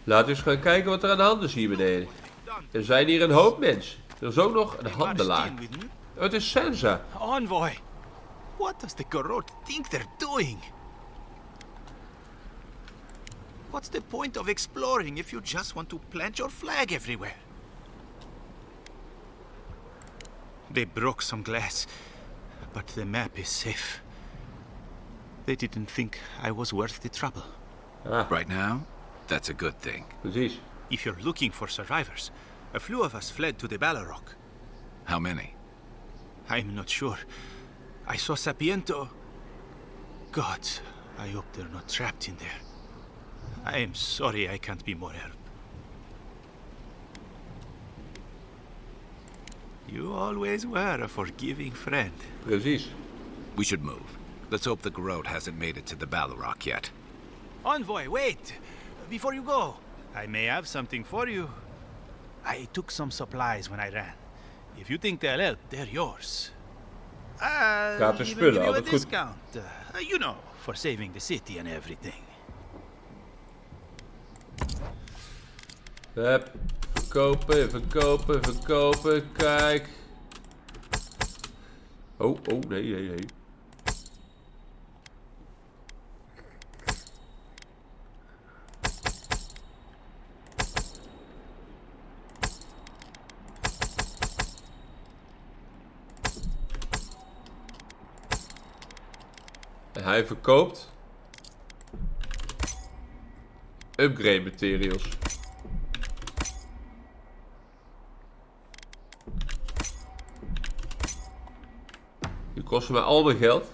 Laten we eens gaan kijken wat er aan de hand is hier beneden. Er zijn hier een hoop mensen. Er is ook nog een handelaar. Oh, het is Sansa. Envoy, what does the Garrote think they're doing? What's the point of exploring if you just want to plant your flag everywhere? They broke some glass, but the map is safe. They didn't think I was worth the trouble. Ah, Right now, that's a good thing. precies. If you're looking for survivors, a few of us fled to the Balrog. How many? I'm not sure. I saw Sapiento. God, I hope they're not trapped in there. I am sorry I can't be more help. You always were a forgiving friend. Precies. We should move. Let's hope the Garrote hasn't made it to the Balrog yet. Envoy, wait! Before you go, I may have something for you. I took some supplies when I ran. If you think they'll help, they're yours. Gratis Even spullen, give you a altijd goed. discount. You know, for saving the city and everything. Hup. Verkopen, verkopen, verkopen. Kijk. Oh, oh, nee, nee, nee. En hij verkoopt upgrade materials. Die kosten mij al mijn geld.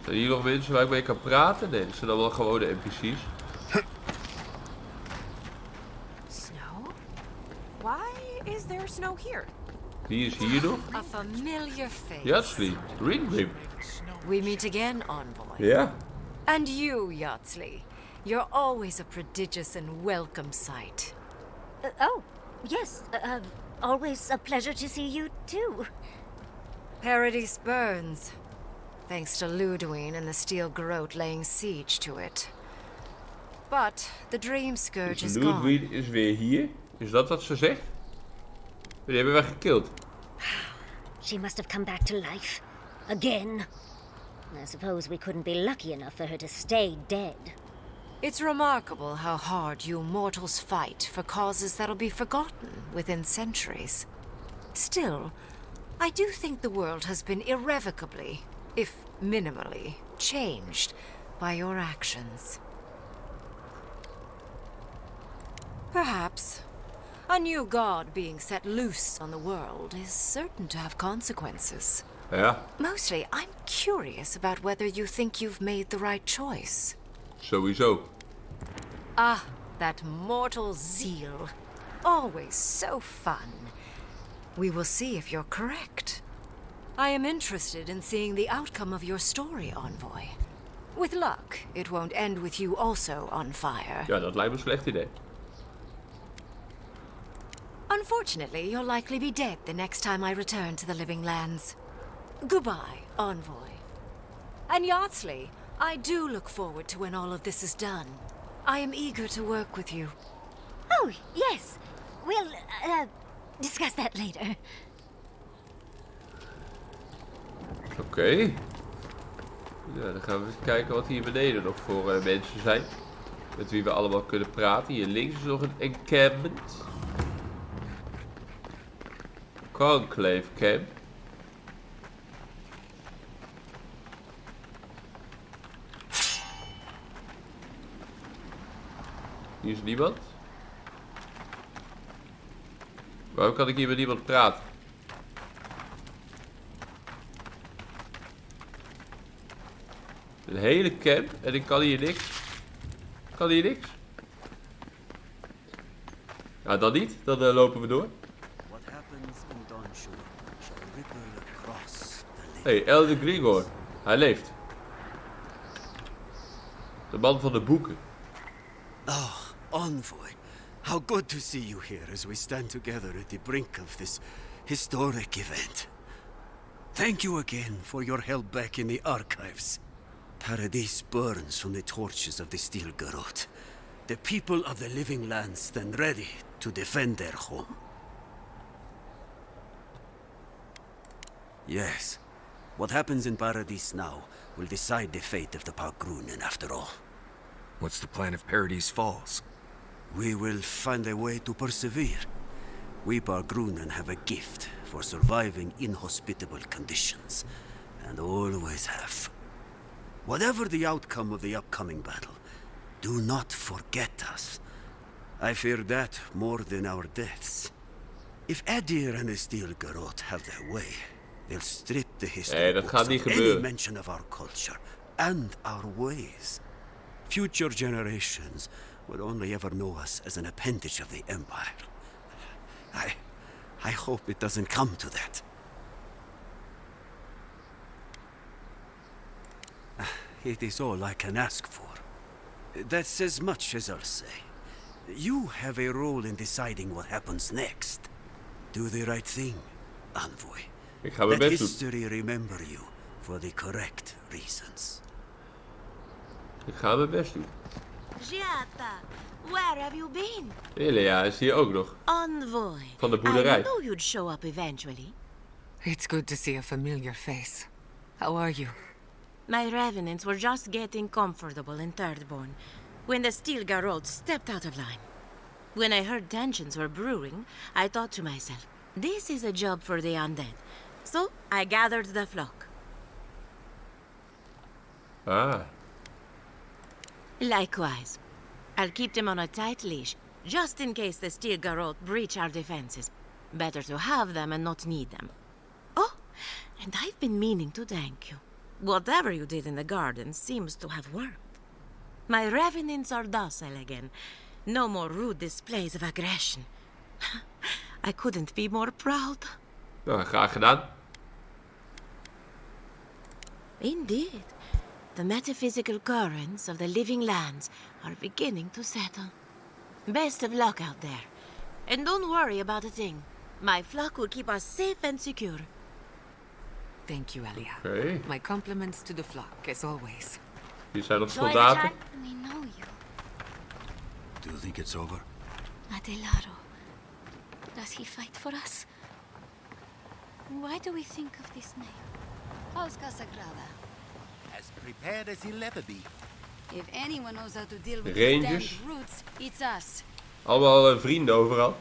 Zijn hier nog mensen waar ik mee kan praten? Nee, dat zijn allemaal gewone NPC's. Snow? Why is there snow here? Die is hier nog. A familiar face. Yatsley, Ringrim. We meet again, Envoy. Ja. And you, Yatsley. You're always a prodigious and welcome sight. Oh, yes. Always a pleasure to see you, too. Paradis burns. Thanks to Lödwyn and the Steel Garrote laying siege to it. But the Dream Scourge Dus is gone. Lödwyn is weer hier. Is dat wat ze zegt? Die hebben we gekild. She must have come back to life. Again. I suppose we couldn't be lucky enough for her to stay dead. It's remarkable how hard you mortals fight for causes that'll be forgotten within centuries. Still, I do think the world has been irrevocably, if minimally, changed by your actions. Perhaps a new god being set loose on the world is certain to have consequences. Ja, Mostly, I'm curious about whether you think you've made the right choice. sowieso. Ah, that mortal zeal. Always so fun. We will see if you're correct. I am interested in seeing the outcome of your story, Envoy. With luck, it won't end with you also on fire. Ja, dat lijkt me een slecht idee. Unfortunately, you'll likely be dead the next time I return to the Living Lands. Goodbye, Envoy. And Yardsley, I do look forward to when all of this is done. I am eager to work with you. Oh, yes. We'll, discuss that later. Oké. Ja, dan gaan we even kijken wat hier beneden nog voor mensen zijn. Met wie we allemaal kunnen praten. Hier links is nog een encampment. Conclave camp. Hier is niemand. Waarom kan ik hier met niemand praten? Een hele camp en ik kan hier niks. Kan hier niks. Nou, dan niet. Dan lopen we door. Hey, Elder Grigor. Hij leeft. De man van de boeken. Ah, Envoy. How good to see you here as we stand together at the brink of this historic event. Thank you again for your help back in the archives. Paradis burns from the torches of the steel garrote. The people of the living lands stand ready to defend their home. Yes. What happens in Paradis now will decide the fate of the Pargrunen after all. What's the plan if Paradis falls? We will find a way to persevere. We Pargrunen have a gift for surviving inhospitable conditions, and always have. Whatever the outcome of the upcoming battle, do not forget us. I fear that more than our deaths. If Edir and the Steel Garrote have their way, they'll strip the history dat books gaat of niet any gebeuren. mention of our culture and our ways. Future generations will only ever know us as an appendage of the Empire. I hope it doesn't come to that. It is all I can ask for. That's as much as I'll say. You have a role in deciding what happens next. Do the right thing, envoy. Ik ga mijn Let best doen. history remember you for the correct reasons. Ik ga mijn best doen. Giata, where have you been? Elia is hier ook nog. Envoy. Van de boerderij. I knew you'd show up eventually. It's good to see a familiar face. How are you? My revenants were just getting comfortable in Thirdborn when the Steel Garrote stepped out of line. When I heard tensions were brewing, I thought to myself, this is a job for the undead. So I gathered the flock. Ah, Likewise. I'll keep them on a tight leash, just in case the Steel Garrote breach our defenses. Better to have them and not need them. Oh, and I've been meaning to thank you. Whatever you did in the garden seems to have worked. My revenants are docile again. No more rude displays of aggression. I couldn't be more proud. nou, graag gedaan. Indeed. The metaphysical currents of the living lands are beginning to settle. Best of luck out there. And don't worry about a thing. My flock will keep us safe and secure. Thank you, Elia. Oké, My compliments to the flock, as always. hier zijn nog soldaten. We know you. Do you think it's over? Adelaro. Does he fight for us? Why do we think of this name? Oscar Sagrada. As prepared as he'll ever be. If anyone knows how to deal with Rangers. these damned roots, it's us. Allemaal vrienden overal.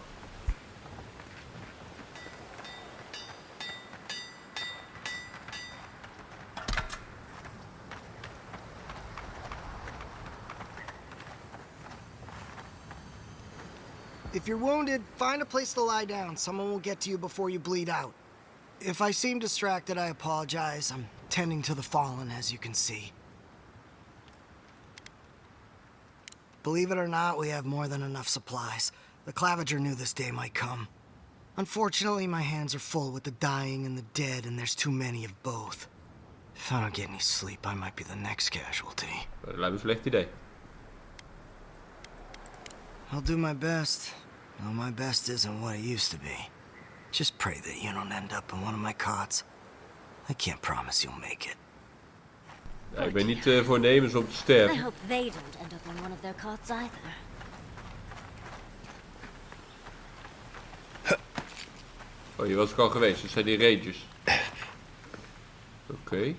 If you're wounded, find a place to lie down. Someone will get to you before you bleed out. If I seem distracted, I apologize. I'm tending to the fallen, as you can see. Believe it or not, we have more than enough supplies. The Clavager knew this day might come. Unfortunately, my hands are full with the dying and the dead, and there's too many of both. If I don't get any sleep, I might be the next casualty. Dat lijkt me een slecht idee. I'll do my best. Though my best isn't what it used to be. Just pray that you don't end up in one of my cots. I can't promise you'll make it. Ja, ik ben niet voornemens om te I sterven. hope they don't end up in one of their cots either. Oh, hier was ik al geweest. Dat zijn die rangers. Oké.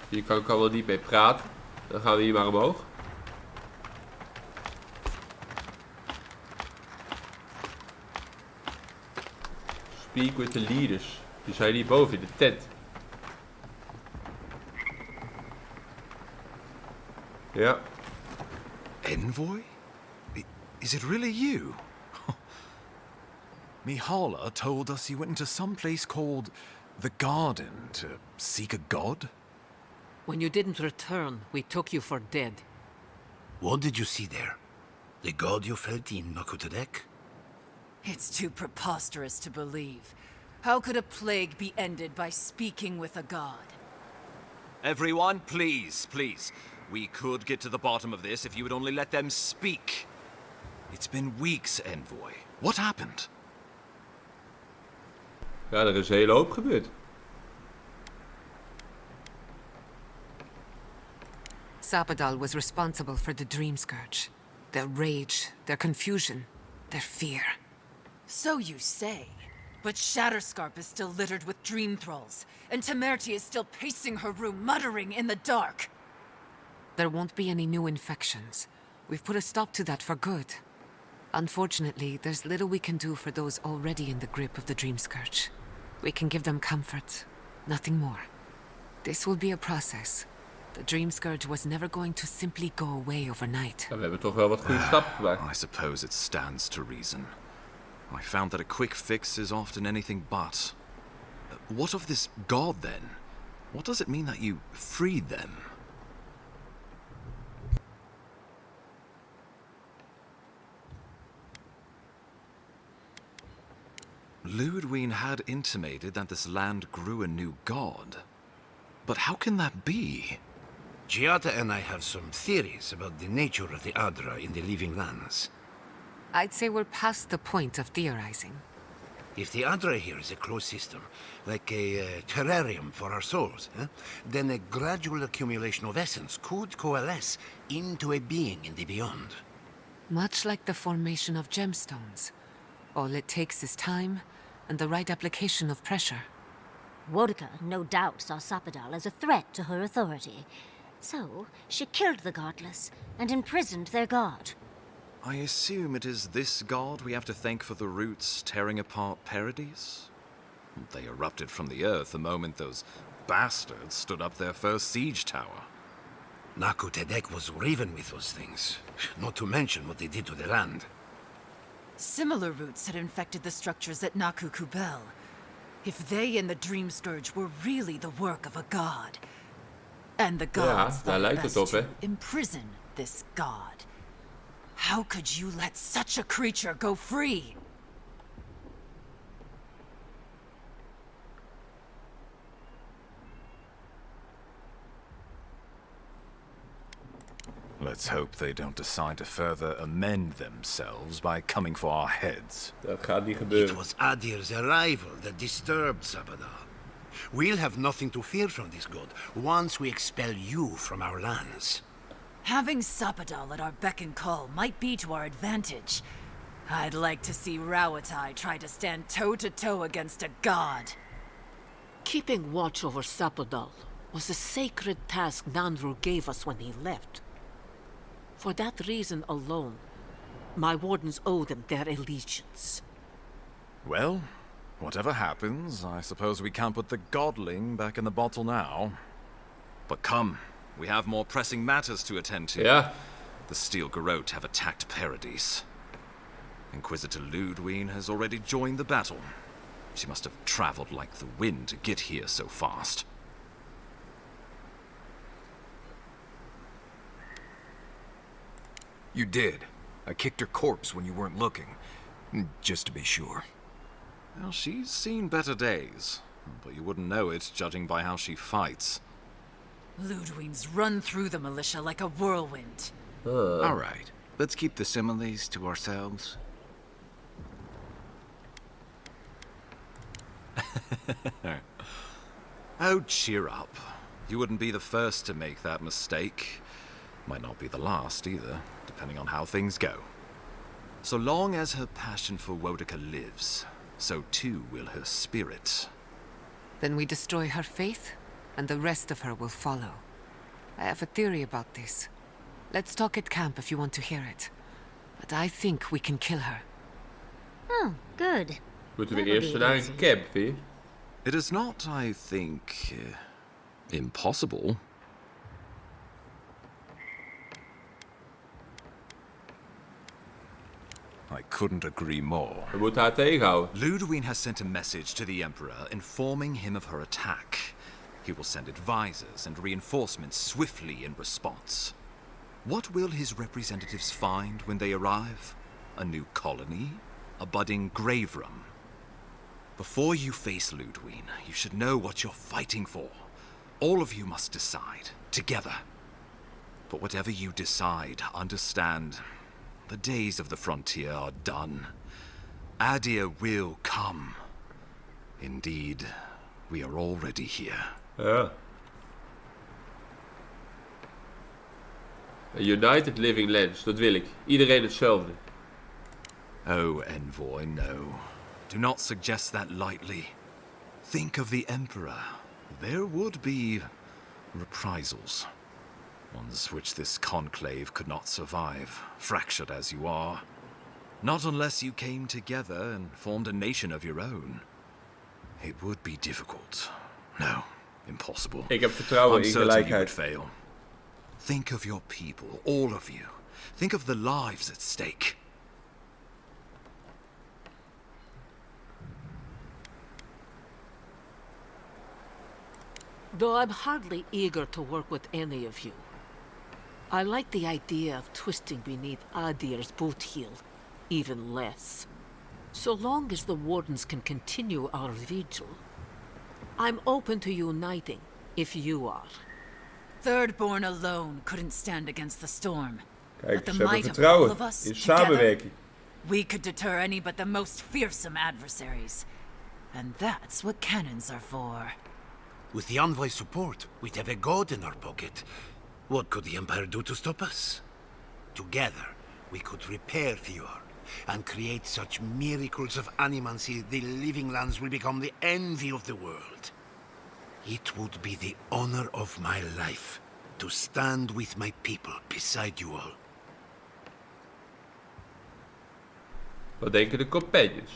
Hier kan ik al wel niet mee praten. Dan gaan we hier maar omhoog. Speak with the leaders. Die zijn hier boven in de tent. Ja. Envoy? Is it really you? Mihala told us you went into some place called the Garden to seek a god? When you didn't return, we took you for dead. What did you see there? The god you felt in Makutadek? It's too preposterous to believe. How could a plague be ended by speaking with a god? Everyone, please, please. We could get to the bottom of this if you would only let them speak. It's been weeks, Envoy. What happened? Ja, er is een hele hoop gebeurd. Sapadal was responsible for the Dream Scourge. Their rage, their confusion, their fear. So you say. But Shatterscarp is still littered with dream thralls, and Temerty is still pacing her room, muttering in the dark. There won't be any new infections. We've put a stop to that for good. Unfortunately, there's little we can do for those already in the grip of the Dream Scourge. We can give them comfort, nothing more. This will be a process. The Dream Scourge was never going to simply go away overnight. Ja, we hebben toch wel wat goede stappen gemaakt. I suppose it stands to reason. I found that a quick fix is often anything but. What of this god, then? What does it mean that you freed them? Lödwyn had intimated that this land grew a new god. But how can that be? Giada and I have some theories about the nature of the Adra in the living lands. I'd say we're past the point of theorizing. If the Adra here is a closed system, like a terrarium for our souls, then a gradual accumulation of essence could coalesce into a being in the beyond. Much like the formation of gemstones. All it takes is time and the right application of pressure. Wodka no doubt saw Sapadal as a threat to her authority. So, she killed the godless and imprisoned their god. I assume it is this god we have to thank for the roots tearing apart Paradis? They erupted from the earth the moment those bastards stood up their first siege tower. Naku Tedek was raven with those things, not to mention what they did to the land. Similar roots had infected the structures at Naku Kubel. If they and the Dream Scourge were really the work of a god, and the gods daar thought lijkt het best op, hè? to imprison this god, how could you let such a creature go free? Let's hope they don't decide to further amend themselves by coming for our heads. Dat gaat niet gebeuren. It was Adir's arrival that disturbed Sapadal. We'll have nothing to fear from this god once we expel you from our lands. Having Sapadal at our beck and call might be to our advantage. I'd like to see Rawatai try to stand toe-to-toe against a god. Keeping watch over Sapadal was a sacred task Nanru gave us when he left. For that reason alone, my wardens owe them their allegiance. Well, whatever happens, I suppose we can't put the godling back in the bottle now. But come, we have more pressing matters to attend to. Ja. The Steel Garrote have attacked Paradis. Inquisitor Lödwyn has already joined the battle. She must have traveled like the wind to get here so fast. You did. I kicked her corpse when you weren't looking. Just to be sure. Well, she's seen better days. But you wouldn't know it, judging by how she fights. Lödwyn's run through the militia like a whirlwind. All right. Let's keep the similes to ourselves. Oh, cheer up. You wouldn't be the first to make that mistake. Might not be the last either, depending on how things go. So long as her passion for Wodka lives, so too will her spirit. Then we destroy her faith, and the rest of her will follow. I have a theory about this. Let's talk at camp if you want to hear it. But I think we can kill her. Oh, good. Moeten we eerst naar een camp, vind je? It is not, I think, impossible. I couldn't agree more. We moeten haar tegenhouden. Lödwyn has sent a message to the Emperor informing him of her attack. He will send advisors and reinforcements swiftly in response. What will his representatives find when they arrive? A new colony? A budding grave room? Before you face Lödwyn, you should know what you're fighting for. All of you must decide, together. But whatever you decide, understand The days of the frontier are done. Adir will come. Indeed, we are already here. Ja. A United Living Lands, dat wil ik. Iedereen hetzelfde. Oh, Envoy, no. Do not suggest that lightly. Think of the Emperor. There would be reprisals. Ones which this conclave could not survive, fractured as you are. Not unless you came together and formed a nation of your own. It would be difficult. No, impossible. Ik heb vertrouwen in gelijkheid. Fail. Think of your people, all of you. Think of the lives at stake. Though I'm hardly eager to work with any of you, I like the idea of twisting beneath Adir's boot heel even less. So long as the Wardens can continue our vigil, I'm open to uniting if you are. Thirdborn alone couldn't stand against the storm. Kijk, but the ze hebben might of all of vertrouwen us in together, samenwerking. we could deter any but the most fearsome adversaries. And that's what cannons are for. With the Envoy's support, we'd have a god in our pocket. What could the Empire do to stop us? Together, we could repair Fjord and create such miracles of animancy the Living Lands will become the envy of the world. It would be the honor of my life to stand with my people beside you all. Wat denken de companions?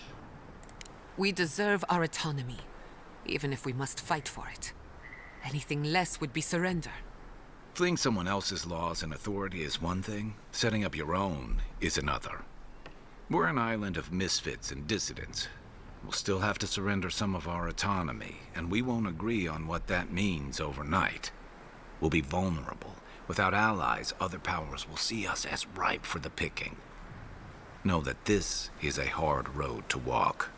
We deserve our autonomy, even if we must fight for it. Anything less would be surrender. Fleeing someone else's laws and authority is one thing, setting up your own is another. We're an island of misfits and dissidents. We'll still have to surrender some of our autonomy, and we won't agree on what that means overnight. We'll be vulnerable. Without allies, other powers will see us as ripe for the picking. Know that this is a hard road to walk.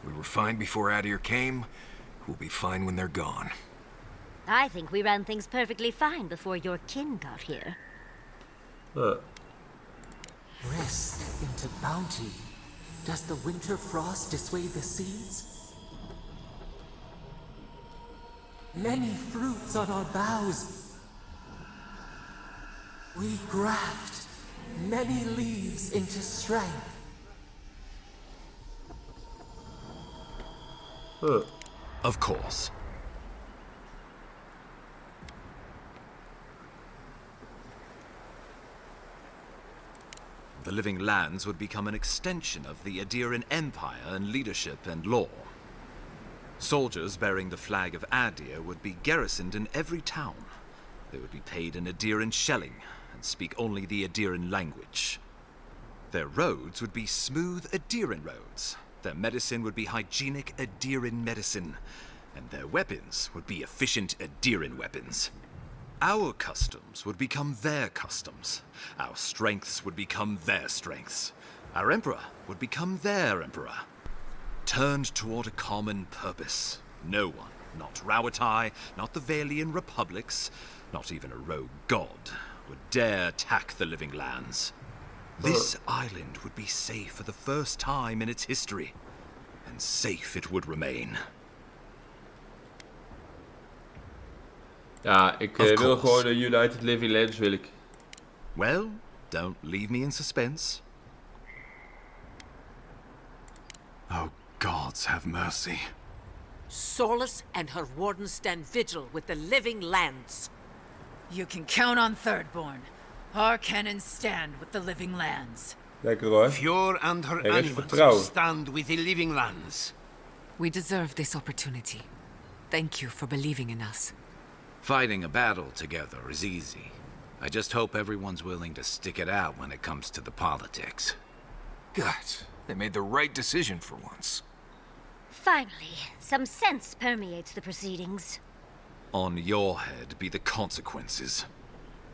We were fine before Adir came. We'll be fine when they're gone. I think we ran things perfectly fine before your kin got here. Rest into bounty. Does the winter frost dissuade the seeds? Many fruits on our boughs. We graft many leaves into strength. Of course. The Living Lands would become an extension of the Adiran Empire in leadership and law. Soldiers bearing the flag of Adir would be garrisoned in every town. They would be paid in Adiran shelling and speak only the Adiran language. Their roads would be smooth Adiran roads. Their medicine would be hygienic Adiran medicine. And their weapons would be efficient Adiran weapons. Our customs would become their customs. Our strengths would become their strengths. Our emperor would become their emperor. Turned toward a common purpose. No one, not Rawatai, not the Valian republics, not even a rogue god, would dare attack the Living Lands. This island would be safe for the first time in its history. And safe it would remain. Ja, ik wil gewoon de United Living Lands, wil ik. Well, don't leave me in suspense. Oh, gods have mercy. Solace and her wardens stand vigil with the Living Lands. You can count on Thirdborn. Our cannons stand with the Living Lands. Lekker hoor. Fjord and her Er is animals vertrouwen. stand with the Living Lands. We deserve this opportunity. Thank you for believing in us. Fighting a battle together is easy. I just hope everyone's willing to stick it out when it comes to the politics. God, they made the right decision for once. Finally, some sense permeates the proceedings. On your head be the consequences.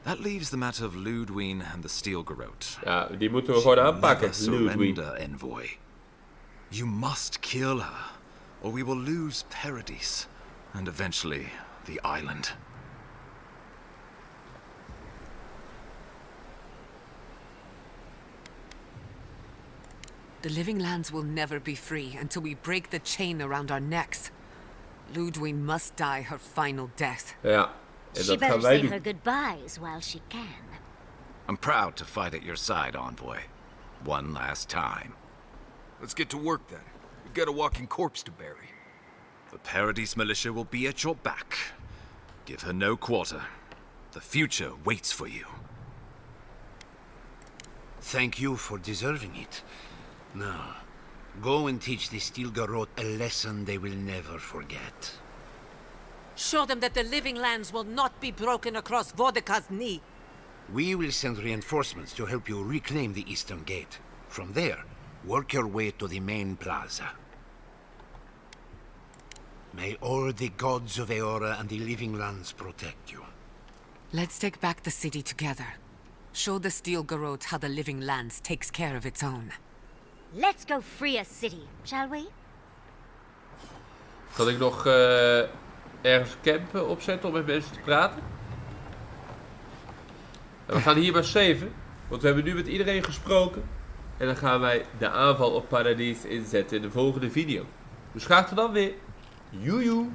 That leaves the matter of Lödwyn and the Steel Garrote. Ja, die moeten we gewoon aanpakken, Never Lödwyn. surrender, Envoy. You must kill her, or we will lose Paradis, and eventually the island. The living lands will never be free until we break the chain around our necks. Lödwyn must die her final death. Ja, en She dat better gaan wij say doen. her goodbyes while she can. I'm proud to fight at your side, Envoy. One last time. Let's get to work then. We've got a walking corpse to bury. The Paradis militia will be at your back. Give her no quarter. The future waits for you. Thank you for deserving it. Now, go and teach the Stilgarroth a lesson they will never forget. Show them that the living lands will not be broken across Vodka's knee. We will send reinforcements to help you reclaim the Eastern Gate. From there, work your way to the main plaza. May all the gods of Eora and the living lands protect you. Let's take back the city together. Show the Stilgarroth how the living lands takes care of its own. Let's go free a city, shall we? Zal ik nog ergens campen opzetten om met mensen te praten? En we gaan hier maar saven, want we hebben nu met iedereen gesproken. En dan gaan wij de aanval op Paradis inzetten in de volgende video. Dus graag tot dan weer. Joejoe!